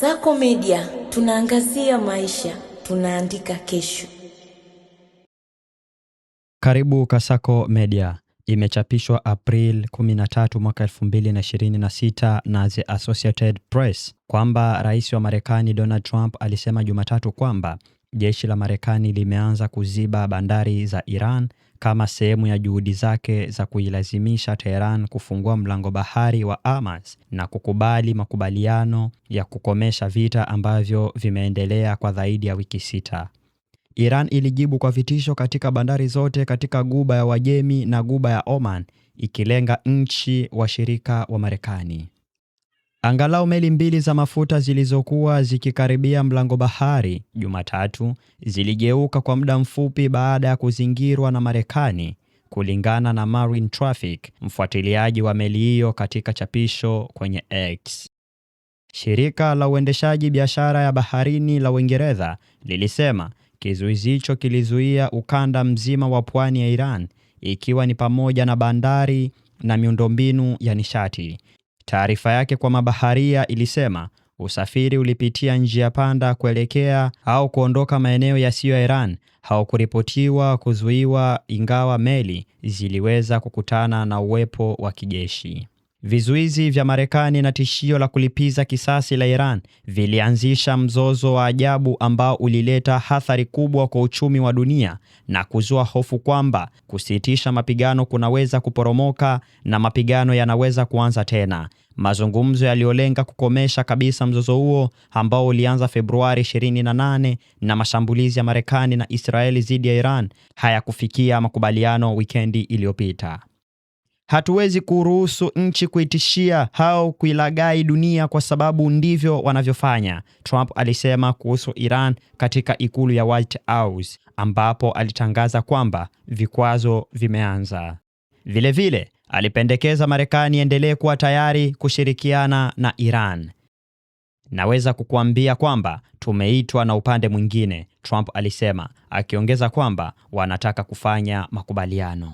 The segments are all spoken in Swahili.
Kasako Media, tunaangazia maisha, tunaandika kesho. Karibu Kasako Media. Imechapishwa April 13 mwaka 2026 na The Associated Press kwamba Rais wa Marekani Donald Trump alisema Jumatatu kwamba jeshi la Marekani limeanza kuziba bandari za Iran kama sehemu ya juhudi zake za kuilazimisha Tehran kufungua mlango bahari wa Hormuz na kukubali makubaliano ya kukomesha vita ambavyo vimeendelea kwa zaidi ya wiki 6. Iran ilijibu kwa vitisho katika bandari zote katika Ghuba ya Uajemi na Ghuba ya Oman, ikilenga nchi washirika wa Marekani. Angalau meli mbili za mafuta zilizokuwa zikikaribia mlango bahari Jumatatu ziligeuka kwa muda mfupi baada ya kuzingirwa na Marekani, kulingana na Marine Traffic, mfuatiliaji wa meli hiyo katika chapisho kwenye X. Shirika la uendeshaji biashara ya baharini la Uingereza lilisema kizuizi hicho kilizuia ukanda mzima wa pwani ya Iran, ikiwa ni pamoja na bandari na miundombinu ya nishati. Taarifa yake kwa mabaharia ilisema usafiri ulipitia njia panda kuelekea au kuondoka maeneo yasiyo ya Iran haukuripotiwa kuzuiwa, ingawa meli ziliweza kukutana na uwepo wa kijeshi. Vizuizi vya Marekani na tishio la kulipiza kisasi la Iran vilianzisha mzozo wa ajabu ambao ulileta athari kubwa kwa uchumi wa dunia na kuzua hofu kwamba kusitisha mapigano kunaweza kuporomoka na mapigano yanaweza kuanza tena. Mazungumzo yaliolenga kukomesha kabisa mzozo huo ambao ulianza Februari 28 na mashambulizi ya Marekani na Israeli dhidi ya Iran hayakufikia makubaliano wikendi iliyopita. Hatuwezi kuruhusu nchi kuitishia au kuilaghai dunia kwa sababu ndivyo wanavyofanya, Trump alisema kuhusu Iran katika ikulu ya White House, ambapo alitangaza kwamba vikwazo vimeanza. Vilevile, alipendekeza Marekani endelee kuwa tayari kushirikiana na Iran. Naweza kukuambia kwamba tumeitwa na upande mwingine, Trump alisema, akiongeza kwamba wanataka kufanya makubaliano.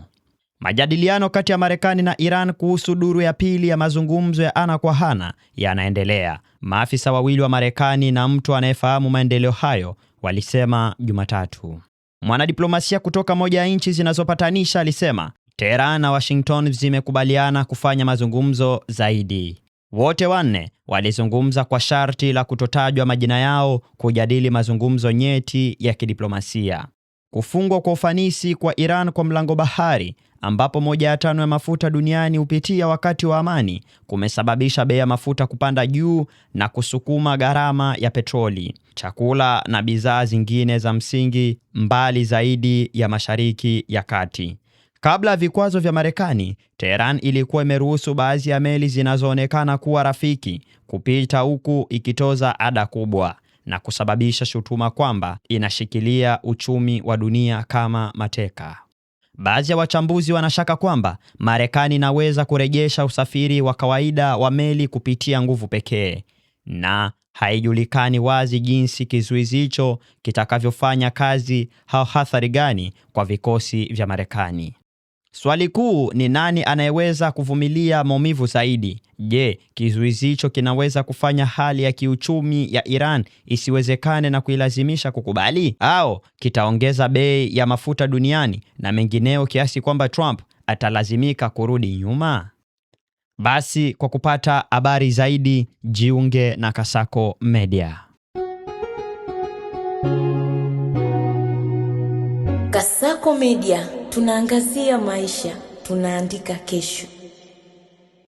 Majadiliano kati ya Marekani na Iran kuhusu duru ya pili ya mazungumzo ya ana kwa ana yanaendelea, maafisa wawili wa Marekani na mtu anayefahamu maendeleo hayo walisema Jumatatu. Mwanadiplomasia kutoka moja ya nchi zinazopatanisha alisema Tehran na Washington zimekubaliana kufanya mazungumzo zaidi. Wote wanne walizungumza kwa sharti la kutotajwa majina yao kujadili mazungumzo nyeti ya kidiplomasia. Kufungwa kwa ufanisi kwa Iran kwa mlango bahari, ambapo 1/5 ya mafuta duniani hupitia wakati wa amani, kumesababisha bei ya mafuta kupanda juu na kusukuma gharama ya petroli, chakula na bidhaa zingine za msingi mbali zaidi ya Mashariki ya Kati. Kabla ya vikwazo vya Marekani, Tehran ilikuwa imeruhusu baadhi ya meli zinazoonekana kuwa rafiki kupita, huku ikitoza ada kubwa na kusababisha shutuma kwamba inashikilia uchumi wa dunia kama mateka. Baadhi ya wachambuzi wanashaka kwamba Marekani inaweza kurejesha usafiri wa kawaida wa meli kupitia nguvu pekee, na haijulikani wazi jinsi kizuizi hicho kitakavyofanya kazi au athari gani kwa vikosi vya Marekani. Swali kuu ni nani anayeweza kuvumilia maumivu zaidi? Je, kizuizi hicho kinaweza kufanya hali ya kiuchumi ya Iran isiwezekane na kuilazimisha kukubali? Au kitaongeza bei ya mafuta duniani na mengineo kiasi kwamba Trump atalazimika kurudi nyuma? Basi kwa kupata habari zaidi, jiunge na Kasako Media. Kasako Media, tunaangazia maisha, tunaandika kesho.